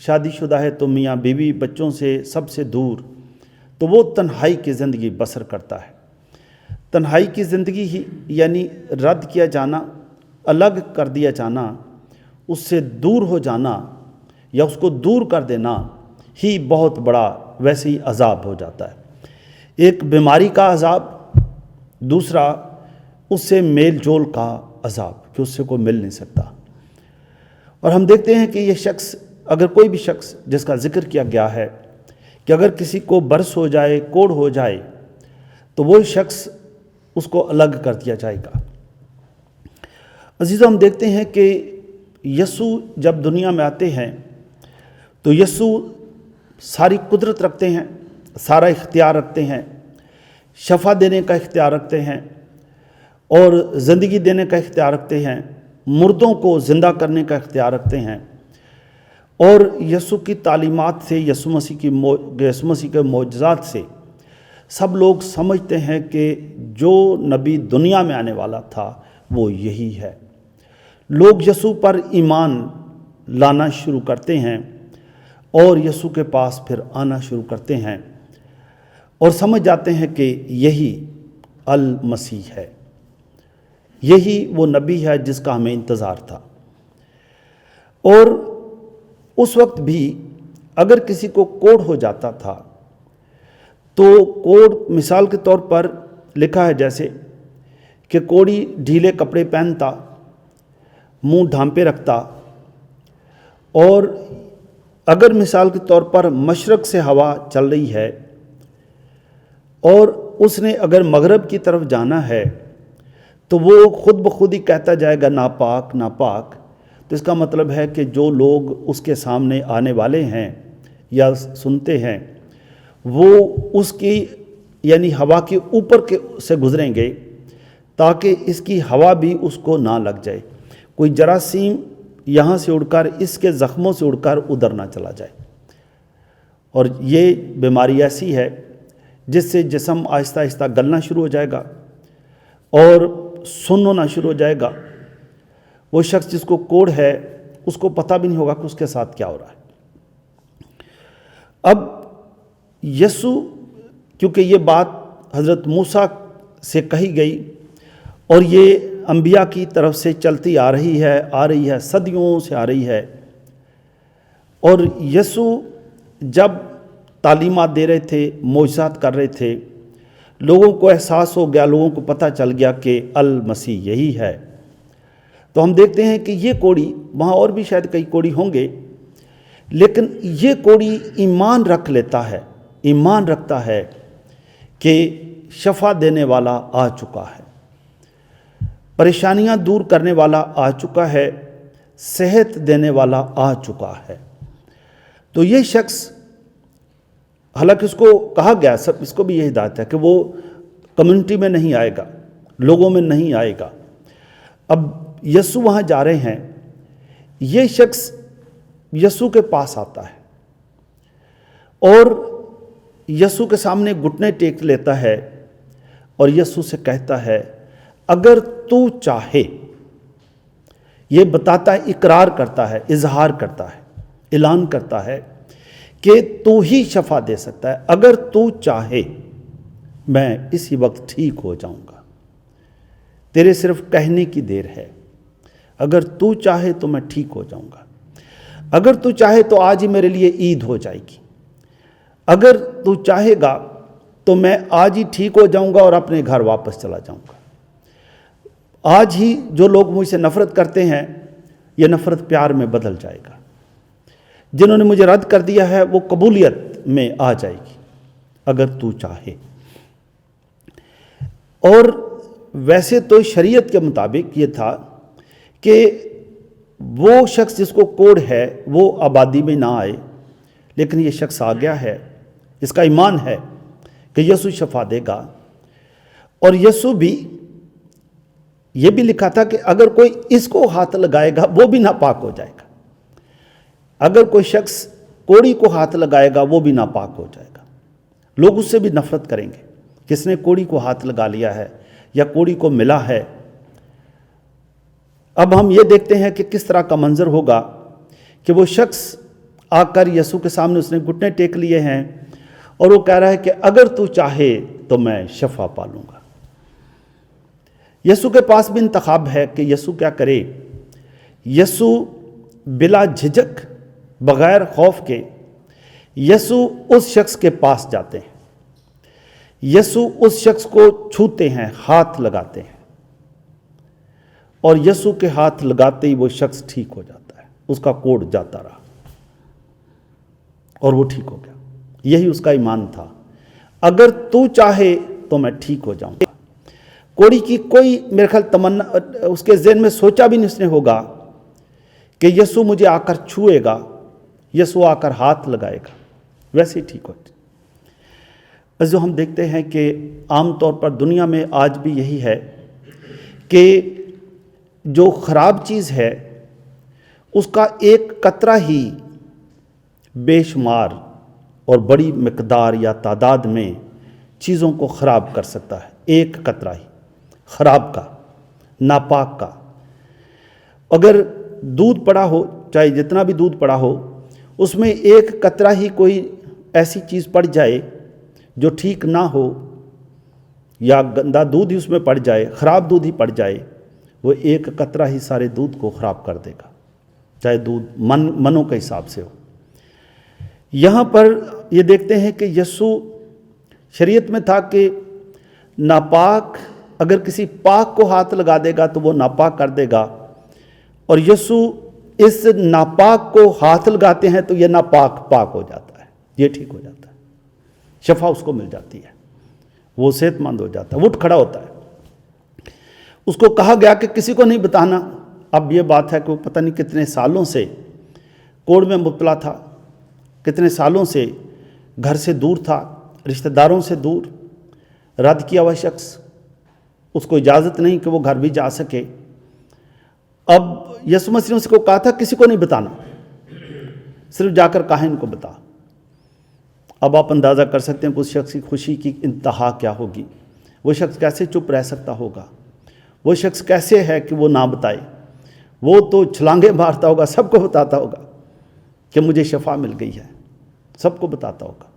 شادی شدہ ہے تو میاں بیوی بچوں سے سب سے دور، تو وہ تنہائی کی زندگی بسر کرتا ہے۔ تنہائی کی زندگی ہی یعنی رد کیا جانا، الگ کر دیا جانا، اس سے دور ہو جانا یا اس کو دور کر دینا ہی بہت بڑا ویسے ہی عذاب ہو جاتا ہے۔ ایک بیماری کا عذاب، دوسرا اس سے میل جول کا عذاب کہ اس سے کوئی مل نہیں سکتا۔ اور ہم دیکھتے ہیں کہ یہ شخص، اگر کوئی بھی شخص جس کا ذکر کیا گیا ہے کہ اگر کسی کو برس ہو جائے، کوڑ ہو جائے، تو وہ شخص اس کو الگ کر دیا جائے گا۔ عزیزو، ہم دیکھتے ہیں کہ یسوع جب دنیا میں آتے ہیں تو یسوع ساری قدرت رکھتے ہیں، سارا اختیار رکھتے ہیں، شفا دینے کا اختیار رکھتے ہیں اور زندگی دینے کا اختیار رکھتے ہیں، مردوں کو زندہ کرنے کا اختیار رکھتے ہیں۔ اور یسوع کی تعلیمات سے، یسوع مسیح کے معجزات سے سب لوگ سمجھتے ہیں کہ جو نبی دنیا میں آنے والا تھا وہ یہی ہے۔ لوگ یسوع پر ایمان لانا شروع کرتے ہیں اور یسوع کے پاس پھر آنا شروع کرتے ہیں اور سمجھ جاتے ہیں کہ یہی المسیح ہے، یہی وہ نبی ہے جس کا ہمیں انتظار تھا۔ اور اس وقت بھی اگر کسی کو کوڑ ہو جاتا تھا تو کوڑ مثال کے طور پر لکھا ہے جیسے کہ کوڑی ڈھیلے کپڑے پہنتا، منہ ڈھانپے رکھتا، اور اگر مثال کے طور پر مشرق سے ہوا چل رہی ہے اور اس نے اگر مغرب کی طرف جانا ہے تو وہ خود بخود ہی کہتا جائے گا ناپاک ناپاک۔ تو اس کا مطلب ہے کہ جو لوگ اس کے سامنے آنے والے ہیں یا سنتے ہیں وہ اس کی یعنی ہوا کے اوپر سے گزریں گے تاکہ اس کی ہوا بھی اس کو نہ لگ جائے، کوئی جراثیم یہاں سے اڑ کر اس کے زخموں سے اڑ کر ادھر نہ چلا جائے۔ اور یہ بیماری ایسی ہے جس سے جسم آہستہ آہستہ گلنا شروع ہو جائے گا اور سن ہونا شروع ہو جائے گا۔ وہ شخص جس کو کوڑ ہے اس کو پتہ بھی نہیں ہوگا کہ اس کے ساتھ کیا ہو رہا ہے۔ اب یسوع، کیونکہ یہ بات حضرت موسیٰ سے کہی گئی اور یہ انبیاء کی طرف سے چلتی آ رہی ہے، صدیوں سے آ رہی ہے، اور یسوع جب تعلیمات دے رہے تھے، معجزات کر رہے تھے، لوگوں کو احساس ہو گیا، لوگوں کو پتہ چل گیا کہ المسیح یہی ہے۔ تو ہم دیکھتے ہیں کہ یہ کوڑی، وہاں اور بھی شاید کئی کوڑی ہوں گے، لیکن یہ کوڑی ایمان رکھ لیتا ہے، ایمان رکھتا ہے کہ شفا دینے والا آ چکا ہے، پریشانیاں دور کرنے والا آ چکا ہے، صحت دینے والا آ چکا ہے۔ تو یہ شخص، حالانکہ اس کو کہا گیا، سب اس کو بھی یہ ہدایت ہے کہ وہ کمیونٹی میں نہیں آئے گا، لوگوں میں نہیں آئے گا۔ اب یسوع وہاں جا رہے ہیں، یہ شخص یسوع کے پاس آتا ہے اور یسوع کے سامنے گھٹنے ٹیک لیتا ہے اور یسوع سے کہتا ہے اگر تو چاہے، یہ بتاتا ہے، اقرار کرتا ہے، اظہار کرتا ہے، اعلان کرتا ہے کہ تو ہی شفا دے سکتا ہے، اگر تو چاہے میں اسی وقت ٹھیک ہو جاؤں گا، تیرے صرف کہنے کی دیر ہے، اگر تو چاہے تو میں ٹھیک ہو جاؤں گا، اگر تو چاہے تو آج ہی میرے لیے عید ہو جائے گی، اگر تو چاہے گا تو میں آج ہی ٹھیک ہو جاؤں گا اور اپنے گھر واپس چلا جاؤں گا۔ آج ہی جو لوگ مجھ سے نفرت کرتے ہیں، یہ نفرت پیار میں بدل جائے گا، جنہوں نے مجھے رد کر دیا ہے وہ قبولیت میں آ جائے گی، اگر تو چاہے۔ اور ویسے تو شریعت کے مطابق یہ تھا کہ وہ شخص جس کو کوڑ ہے وہ آبادی میں نہ آئے، لیکن یہ شخص آ گیا ہے، اس کا ایمان ہے کہ یسوع شفا دے گا۔ اور یسوع بھی، یہ بھی لکھا تھا کہ اگر کوئی اس کو ہاتھ لگائے گا وہ بھی ناپاک ہو جائے گا، اگر کوئی شخص کوڑی کو ہاتھ لگائے گا وہ بھی ناپاک ہو جائے گا۔ لوگ اس سے بھی نفرت کریں گے، کس نے کوڑی کو ہاتھ لگا لیا ہے یا کوڑی کو ملا ہے۔ اب ہم یہ دیکھتے ہیں کہ کس طرح کا منظر ہوگا کہ وہ شخص آ کر یسوع کے سامنے اس نے گھٹنے ٹیک لیے ہیں اور وہ کہہ رہا ہے کہ اگر تو چاہے تو میں شفا پالوں گا۔ یسوع کے پاس بھی انتخاب ہے کہ یسوع کیا کرے۔ یسوع بلا جھجک، بغیر خوف کے یسوع اس شخص کے پاس جاتے ہیں، یسوع اس شخص کو چھوتے ہیں، ہاتھ لگاتے ہیں، اور یسوع کے ہاتھ لگاتے ہی وہ شخص ٹھیک ہو جاتا ہے۔ اس کا کوڑ جاتا رہا اور وہ ٹھیک ہو گیا۔ یہی اس کا ایمان تھا، اگر تو چاہے تو میں ٹھیک ہو جاؤں گا۔ کوڑی کی کوئی میرے خیال تمنا اس کے ذہن میں سوچا بھی نہیں اس نے ہوگا کہ یسوع مجھے آ کر چھوئے گا، یسوع آ کر ہاتھ لگائے گا، ویسے ہی ٹھیک ہو جائے۔ جو ہم دیکھتے ہیں کہ عام طور پر دنیا میں آج بھی یہی ہے کہ جو خراب چیز ہے اس کا ایک قطرہ ہی بے شمار اور بڑی مقدار یا تعداد میں چیزوں کو خراب کر سکتا ہے۔ ایک قطرہ ہی خراب کا، ناپاک کا۔ اگر دودھ پڑا ہو، چاہے جتنا بھی دودھ پڑا ہو، اس میں ایک قطرہ ہی کوئی ایسی چیز پڑ جائے جو ٹھیک نہ ہو، یا گندا دودھ ہی اس میں پڑ جائے، خراب دودھ ہی پڑ جائے، وہ ایک قطرہ ہی سارے دودھ کو خراب کر دے گا، چاہے دودھ منوں کے حساب سے ہو۔ یہاں پر یہ دیکھتے ہیں کہ یسوع شریعت میں تھا کہ ناپاک اگر کسی پاک کو ہاتھ لگا دے گا تو وہ ناپاک کر دے گا، اور یسوع اس ناپاک کو ہاتھ لگاتے ہیں تو یہ ناپاک پاک ہو جاتا ہے، یہ ٹھیک ہو جاتا ہے، شفا اس کو مل جاتی ہے، وہ صحت مند ہو جاتا ہے، وہ اٹھ کھڑا ہوتا ہے۔ اس کو کہا گیا کہ کسی کو نہیں بتانا۔ اب یہ بات ہے کہ وہ پتہ نہیں کتنے سالوں سے کوڑ میں مبتلا تھا، کتنے سالوں سے گھر سے دور تھا، رشتہ داروں سے دور، رد کیا ہوا شخص، اس کو اجازت نہیں کہ وہ گھر بھی جا سکے۔ اب یسوع مسیح نے اس کو کہا تھا کسی کو نہیں بتانا، صرف جا کر کاہن کو بتا۔ اب آپ اندازہ کر سکتے ہیں کہ اس شخص کی خوشی کی انتہا کیا ہوگی، وہ شخص کیسے چپ رہ سکتا ہوگا، وہ شخص کیسے ہے کہ وہ نہ بتائے، وہ تو چھلانگے مارتا ہوگا، سب کو بتاتا ہوگا کہ مجھے شفا مل گئی ہے، سب کو بتاتا ہوگا۔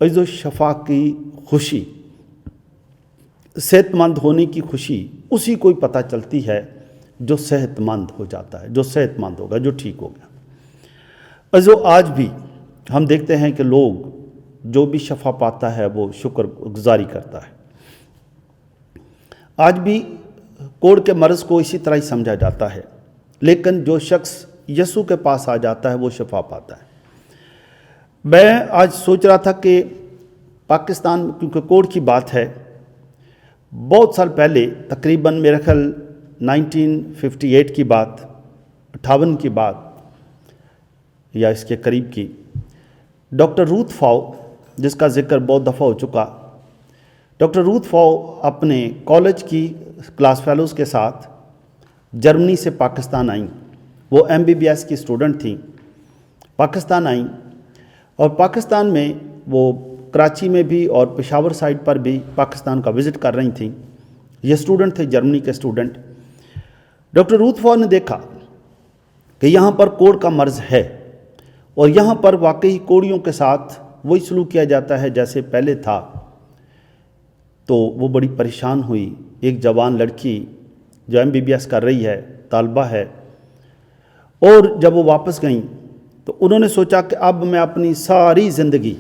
اور جو شفا کی خوشی، صحت مند ہونے کی خوشی، اسی کو ہی پتہ چلتی ہے جو صحت مند ہو جاتا ہے، جو صحت مند ہوگا، جو ٹھیک ہو گیا۔ اور جو آج بھی ہم دیکھتے ہیں کہ لوگ جو بھی شفا پاتا ہے وہ شکر گزاری کرتا ہے۔ آج بھی کوڑ کے مرض کو اسی طرح ہی سمجھا جاتا ہے، لیکن جو شخص یسوع کے پاس آ جاتا ہے وہ شفا پاتا ہے۔ میں آج سوچ رہا تھا کہ پاکستان، کیونکہ کوڑ کی بات ہے، بہت سال پہلے، تقریباً میرا خیال 1958 کی بات، 58 کی بات یا اس کے قریب کی، ڈاکٹر روتھ فاؤ، جس کا ذکر بہت دفعہ ہو چکا، ڈاکٹر روتھ فاؤ اپنے کالج کی کلاس فیلوز کے ساتھ جرمنی سے پاکستان آئیں۔ وہ MBBS کی اسٹوڈنٹ تھیں، پاکستان آئیں، اور پاکستان میں وہ کراچی میں بھی اور پشاور سائڈ پر بھی پاکستان کا وزٹ کر رہی تھیں۔ یہ اسٹوڈنٹ تھے، جرمنی کے اسٹوڈنٹ۔ ڈاکٹر روتھ فاؤ نے دیکھا کہ یہاں پر کوڑ کا مرض ہے، اور یہاں پر واقعی کوڑیوں کے ساتھ وہی سلوک کیا جاتا ہے جیسے پہلے تھا۔ تو وہ بڑی پریشان ہوئی۔ ایک جوان لڑکی جو MBBS کر رہی ہے، طالبہ ہے، اور جب وہ واپس گئیں تو انہوں نے سوچا کہ اب میں اپنی ساری زندگی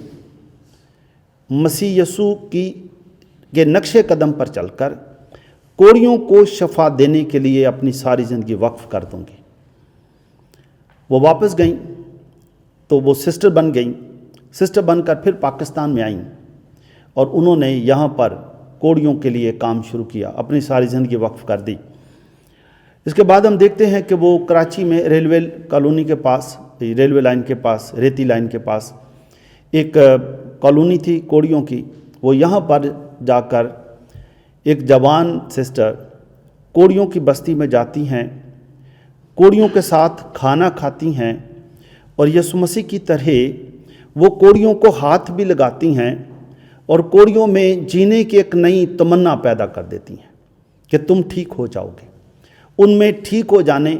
مسیح یسوع کے نقش قدم پر چل کر کوڑیوں کو شفا دینے کے لیے اپنی ساری زندگی وقف کر دوں گی۔ وہ واپس گئیں تو وہ سسٹر بن گئیں، سسٹر بن کر پھر پاکستان میں آئیں، اور انہوں نے یہاں پر کوڑیوں کے لیے کام شروع کیا، اپنی ساری زندگی وقف کر دی۔ اس کے بعد ہم دیکھتے ہیں کہ وہ کراچی میں ریلوے کالونی کے پاس، ریلوے لائن کے پاس، ریتی لائن کے پاس ایک کالونی تھی کوڑیوں کی، وہ یہاں پر جا کر ایک جوان سسٹر کوڑیوں کی بستی میں جاتی ہیں، کوڑیوں کے ساتھ کھانا کھاتی ہیں، اور یسوع مسیح کی طرح وہ کوڑیوں کو ہاتھ بھی لگاتی ہیں، اور کوڑیوں میں جینے کی ایک نئی تمنا پیدا کر دیتی ہیں کہ تم ٹھیک ہو جاؤ گے۔ ان میں ٹھیک ہو جانے،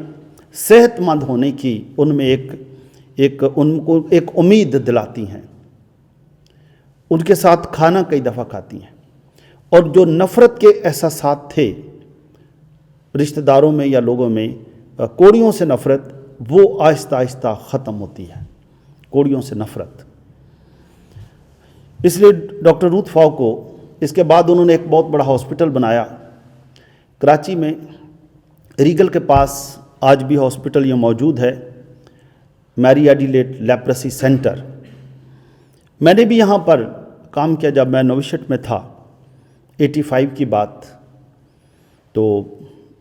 صحت مند ہونے کی ان میں ان کو ایک امید دلاتی ہیں، ان کے ساتھ کھانا کئی دفعہ کھاتی ہیں، اور جو نفرت کے احساسات تھے رشتہ داروں میں یا لوگوں میں، کوڑیوں سے نفرت، وہ آہستہ آہستہ ختم ہوتی ہے، کوڑیوں سے نفرت۔ اس لیے ڈاکٹر روتھ فاؤ کو اس کے بعد انہوں نے ایک بہت بڑا ہاسپٹل بنایا کراچی میں، ریگل کے پاس آج بھی ہاسپٹل یہ موجود ہے، میری ایڈیلیڈ لیپرسی سینٹر۔ میں نے بھی یہاں پر کام کیا جب میں نوشٹ میں تھا، 85 کی بات۔ تو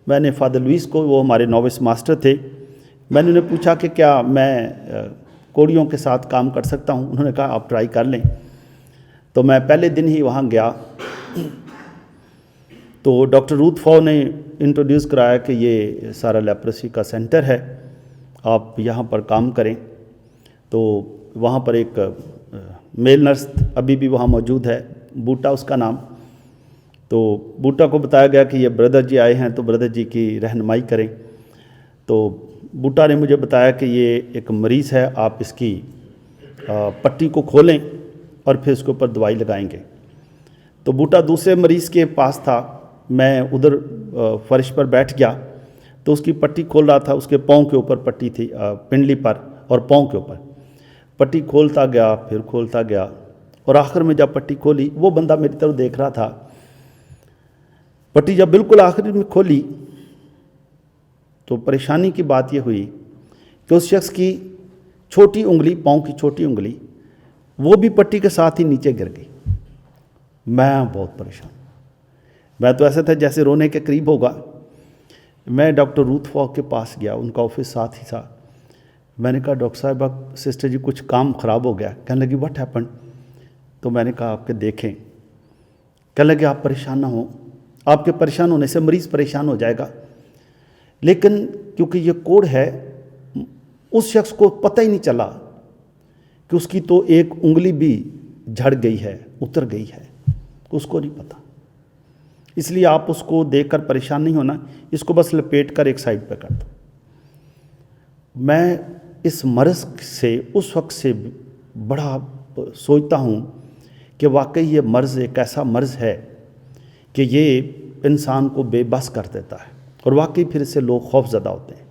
میں نے فادر لوئس کو، وہ ہمارے نووس ماسٹر تھے، میں نے انہیں پوچھا کہ کیا میں کوڑیوں کے ساتھ کام کر سکتا ہوں؟ انہوں نے کہا آپ ٹرائی کر لیں۔ تو میں پہلے دن ہی وہاں گیا تو ڈاکٹر روتھ فاؤ نے انٹروڈیوس کرایا کہ یہ سارا لیپرسی کا سینٹر ہے، آپ یہاں پر کام کریں۔ تو وہاں پر ایک میل نرس ابھی بھی وہاں موجود ہے، بوٹا اس کا نام۔ تو بوٹا کو بتایا گیا کہ یہ بردر جی آئے ہیں تو بردر جی کی رہنمائی کریں۔ تو بوٹا نے مجھے بتایا کہ یہ ایک مریض ہے، آپ اس کی پٹی کو کھولیں اور پھر اس کے اوپر دوائی لگائیں گے۔ تو بوٹا دوسرے مریض کے پاس تھا، میں ادھر فرش پر بیٹھ گیا تو اس کی پٹی کھول رہا تھا، اس کے پاؤں کے اوپر پٹی تھی، پنڈلی پر اور پاؤں کے اوپر پٹی کھولتا گیا، پھر کھولتا گیا، اور آخر میں جب پٹی کھولی، وہ بندہ میری طرف دیکھ رہا تھا، پٹی جب بالکل آخر میں کھولی تو پریشانی کی بات یہ ہوئی کہ اس شخص کی چھوٹی انگلی، پاؤں کی چھوٹی انگلی، وہ بھی پٹی کے ساتھ ہی نیچے گر گئی۔ میں بہت پریشان، میں تو ایسا تھا جیسے رونے کے قریب ہوگا۔ میں ڈاکٹر روتھ فاؤ کے پاس گیا، ان کا آفس ساتھ ہی تھا۔ میں نے کہا ڈاکٹر صاحبہ، سسٹر جی کچھ کام خراب ہو گیا۔ کہنے لگی واٹ ہیپن؟ تو میں نے کہا آپ کے دیکھیں۔ کہنے لگے آپ پریشان نہ ہوں، آپ کے پریشان ہونے سے مریض پریشان ہو جائے گا، لیکن کیونکہ یہ کوڑ ہے، اس شخص کو پتہ ہی نہیں چلا کہ اس کی تو ایک انگلی بھی جھڑ گئی ہے، اتر گئی ہے، اس کو نہیں پتہ۔ اس لیے آپ اس کو دیکھ کر پریشان نہیں ہونا، اس کو بس لپیٹ کر ایک سائڈ پہ کر دو۔ میں اس مرض سے اس وقت سے بڑا سوچتا ہوں کہ واقعی یہ مرض ایک ایسا مرض ہے کہ یہ انسان کو بے بس کر دیتا ہے، اور واقعی پھر اس سے لوگ خوف زدہ ہوتے ہیں۔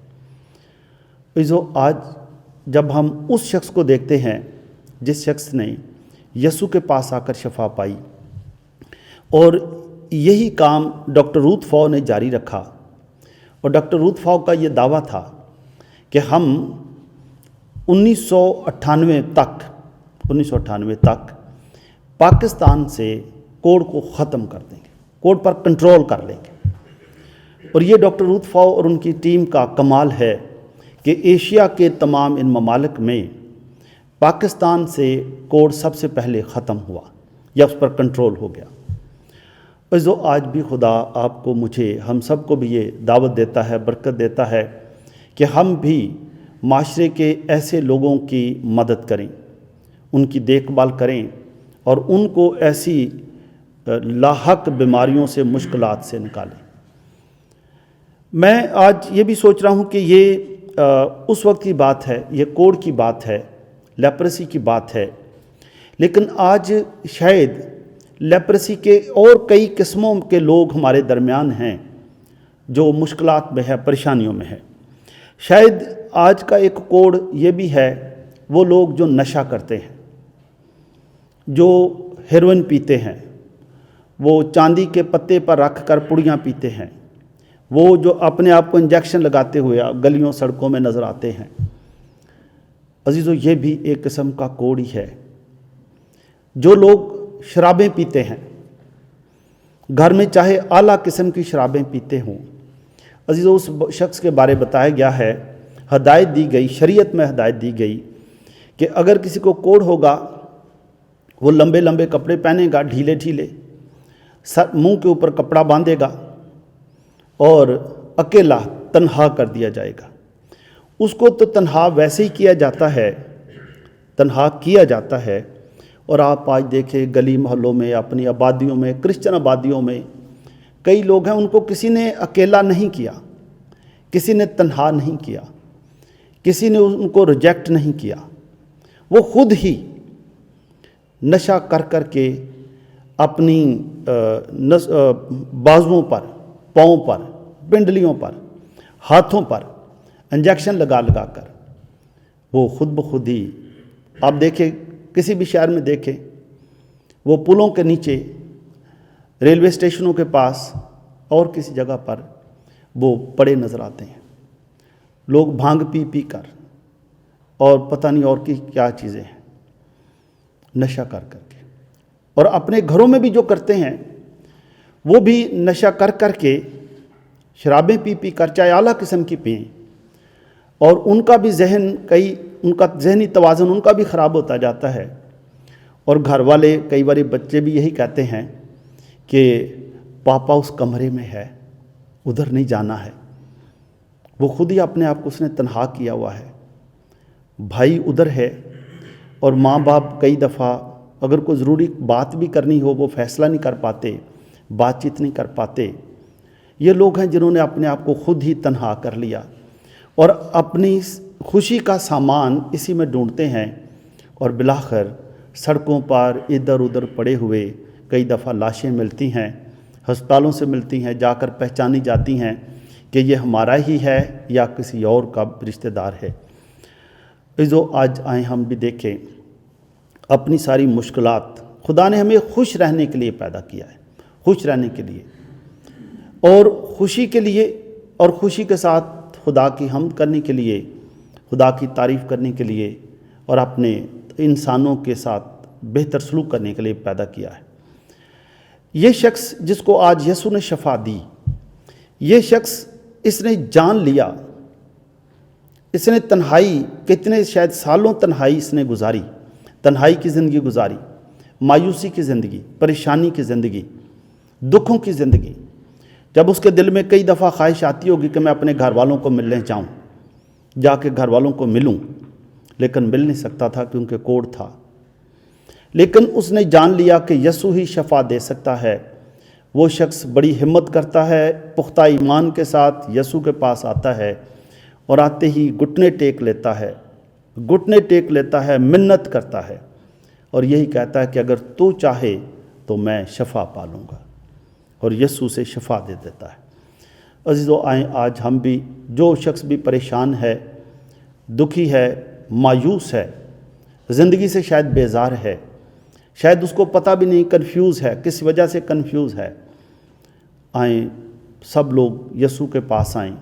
آج جب ہم اس شخص کو دیکھتے ہیں جس شخص نے یسوع کے پاس آ کر شفا پائی، اور یہی کام ڈاکٹر روتھ فاؤ نے جاری رکھا، اور ڈاکٹر روتھ فاؤ کا یہ دعویٰ تھا کہ ہم 1998 تک پاکستان سے کوڑ کو ختم کر دیں گے، کوڑ پر کنٹرول کر لیں گے۔ اور یہ ڈاکٹر روتھ فاؤ اور ان کی ٹیم کا کمال ہے کہ ایشیا کے تمام ان ممالک میں پاکستان سے کوڑ سب سے پہلے ختم ہوا یا اس پر کنٹرول ہو گیا۔ آج بھی خدا آپ کو، مجھے، ہم سب کو بھی یہ دعوت دیتا ہے، برکت دیتا ہے کہ ہم بھی معاشرے کے ایسے لوگوں کی مدد کریں، ان کی دیکھ بھال کریں، اور ان کو ایسی لاحق بیماریوں سے، مشکلات سے نکالیں۔ میں آج یہ بھی سوچ رہا ہوں کہ یہ اس وقت کی بات ہے، یہ کوڑ کی بات ہے، لیپرسی کی بات ہے، لیکن آج شاید لیپرسی کے اور کئی قسموں کے لوگ ہمارے درمیان ہیں جو مشکلات میں ہے، پریشانیوں میں ہے۔ شاید آج کا ایک کوڑ یہ بھی ہے، وہ لوگ جو نشہ کرتے ہیں، جو ہیروئن پیتے ہیں، وہ چاندی کے پتے پر رکھ کر پڑیاں پیتے ہیں، وہ جو اپنے آپ کو انجیکشن لگاتے ہوئے گلیوں سڑکوں میں نظر آتے ہیں۔ عزیزو، یہ بھی ایک قسم کا کوڑ ہی ہے۔ جو لوگ شرابیں پیتے ہیں، گھر میں چاہے اعلیٰ قسم کی شرابیں پیتے ہوں، عزیزو اس شخص کے بارے بتایا گیا ہے، ہدایت دی گئی، شریعت میں ہدایت دی گئی کہ اگر کسی کو کوڑ ہوگا، وہ لمبے لمبے کپڑے پہنے گا، ڈھیلے ڈھیلے، منہ کے اوپر کپڑا باندھے گا، اور اکیلا تنہا کر دیا جائے گا۔ اس کو تو تنہا ویسے ہی کیا جاتا ہے، تنہا کیا جاتا ہے۔ اور آپ آج دیکھیں گلی محلوں میں، اپنی آبادیوں میں، کرسچن آبادیوں میں کئی لوگ ہیں، ان کو کسی نے اکیلا نہیں کیا، کسی نے تنہا نہیں کیا، کسی نے ان کو ریجیکٹ نہیں کیا، وہ خود ہی نشہ کر کر کے اپنی بازوؤں پر، پاؤں پر، پنڈلیوں پر، ہاتھوں پر انجیکشن لگا لگا کر وہ خود بخود ہی، آپ دیکھیں کسی بھی شہر میں دیکھیں، وہ پلوں کے نیچے، ریلوے اسٹیشنوں کے پاس اور کسی جگہ پر وہ پڑے نظر آتے ہیں، لوگ بھانگ پی پی کر اور پتہ نہیں اور کیا چیزیں ہیں، نشہ کر کر کے، اور اپنے گھروں میں بھی جو کرتے ہیں وہ بھی نشہ کر کر کے، شرابیں پی پی کر، چاہے اعلیٰ قسم کی پئیں، اور ان کا بھی ان کا ذہنی توازن ان کا بھی خراب ہوتا جاتا ہے، اور گھر والے، کئی بار بچے بھی یہی کہتے ہیں کہ پاپا اس کمرے میں ہے، ادھر نہیں جانا ہے، وہ خود ہی اپنے آپ کو اس نے تنہا کیا ہوا ہے، بھائی ادھر ہے، اور ماں باپ کئی دفعہ اگر کوئی ضروری بات بھی کرنی ہو وہ فیصلہ نہیں کر پاتے، بات چیت نہیں کر پاتے۔ یہ لوگ ہیں جنہوں نے اپنے آپ کو خود ہی تنہا کر لیا اور اپنی خوشی کا سامان اسی میں ڈھونڈتے ہیں، اور بالآخر سڑکوں پر ادھر ادھر پڑے ہوئے کئی دفعہ لاشیں ملتی ہیں، ہسپتالوں سے ملتی ہیں، جا کر پہچانی جاتی ہیں کہ یہ ہمارا ہی ہے یا کسی اور کا رشتہ دار ہے۔ جو آج آئیں ہم بھی دیکھیں اپنی ساری مشکلات، خدا نے ہمیں خوش رہنے کے لیے پیدا کیا ہے، خوش رہنے کے لیے، اور خوشی کے لیے، اور خوشی کے ساتھ خدا کی حمد کرنے کے لیے، خدا کی تعریف کرنے کے لیے، اور اپنے انسانوں کے ساتھ بہتر سلوک کرنے کے لیے پیدا کیا ہے۔ یہ شخص جس کو آج یسوع نے شفا دی، یہ شخص اس نے جان لیا، اس نے تنہائی، کتنے شاید سالوں تنہائی اس نے گزاری، تنہائی کی زندگی گزاری، مایوسی کی زندگی، پریشانی کی زندگی، دکھوں کی زندگی۔ جب اس کے دل میں کئی دفعہ خواہش آتی ہوگی کہ میں اپنے گھر والوں کو ملنے جاؤں، جا کے گھر والوں کو ملوں، لیکن مل نہیں سکتا تھا کیونکہ کوڑ تھا۔ لیکن اس نے جان لیا کہ یسوع ہی شفا دے سکتا ہے۔ وہ شخص بڑی ہمت کرتا ہے، پختہ ایمان کے ساتھ یسوع کے پاس آتا ہے، اور آتے ہی گھٹنے ٹیک لیتا ہے، گھٹنے ٹیک لیتا ہے، منت کرتا ہے، اور یہی کہتا ہے کہ اگر تو چاہے تو میں شفا پالوں گا، اور یسوع سے شفا دے دیتا ہے۔ عزیزو آئیں آج ہم بھی، جو شخص بھی پریشان ہے، دکھی ہے، مایوس ہے، زندگی سے شاید بیزار ہے، شاید اس کو پتہ بھی نہیں، کنفیوز ہے، کس وجہ سے کنفیوز ہے، آئیں سب لوگ یسوع کے پاس آئیں،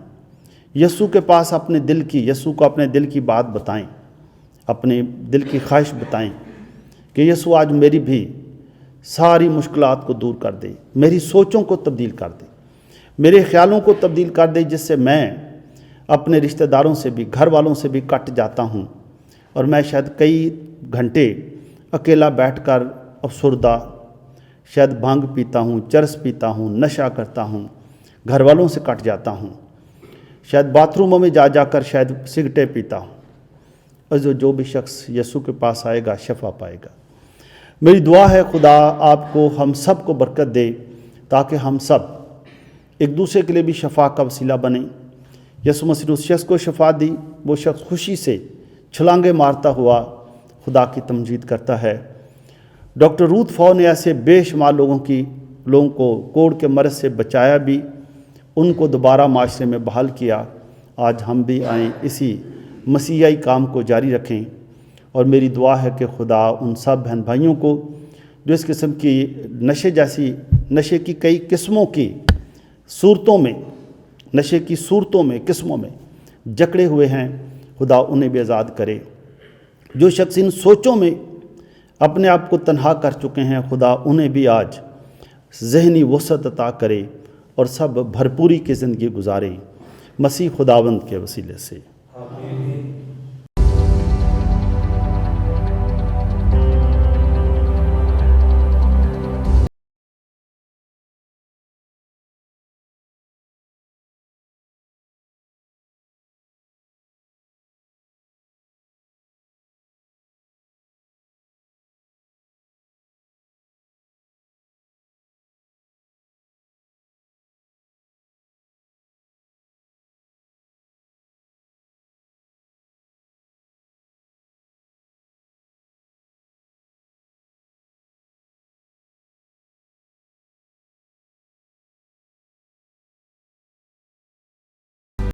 یسوع کے پاس اپنے دل کی، یسوع کو اپنے دل کی بات بتائیں، اپنے دل کی خواہش بتائیں کہ یسوع آج میری بھی ساری مشکلات کو دور کر دے، میری سوچوں کو تبدیل کر دے، میرے خیالوں کو تبدیل کر دے، جس سے میں اپنے رشتہ داروں سے بھی، گھر والوں سے بھی کٹ جاتا ہوں، اور میں شاید کئی گھنٹے اکیلا بیٹھ کر افسردہ، شاید بھانگ پیتا ہوں، چرس پیتا ہوں، نشہ کرتا ہوں، گھر والوں سے کٹ جاتا ہوں، شاید باتھ روموں میں جا جا کر شاید سگریٹیں پیتا ہوں۔ اور جو بھی شخص یسوع کے پاس آئے گا شفا پائے گا۔ میری دعا ہے خدا آپ کو، ہم سب کو برکت دے، تاکہ ہم سب ایک دوسرے کے لیے بھی شفا کا وسیلہ بنیں۔ یسوع مسیح نے اس شخص کو شفا دی، وہ شخص خوشی سے چھلانگیں مارتا ہوا خدا کی تمجید کرتا ہے۔ ڈاکٹر روتھ فاؤ نے ایسے بے شمار لوگوں کو کوڑ کے مرض سے بچایا بھی، ان کو دوبارہ معاشرے میں بحال کیا۔ آج ہم بھی آئیں، اسی مسیحی کام کو جاری رکھیں، اور میری دعا ہے کہ خدا ان سب بہن بھائیوں کو جو اس قسم کی نشے کی کئی قسموں کی صورتوں میں، نشے کی صورتوں میں، قسموں میں جکڑے ہوئے ہیں، خدا انہیں بھی آزاد کرے۔ جو شخص ان سوچوں میں اپنے آپ کو تنہا کر چکے ہیں، خدا انہیں بھی آج ذہنی وسعت عطا کرے، اور سب بھرپوری کی زندگی گزاریں، مسیح خداوند کے وسیلے سے۔ آمین۔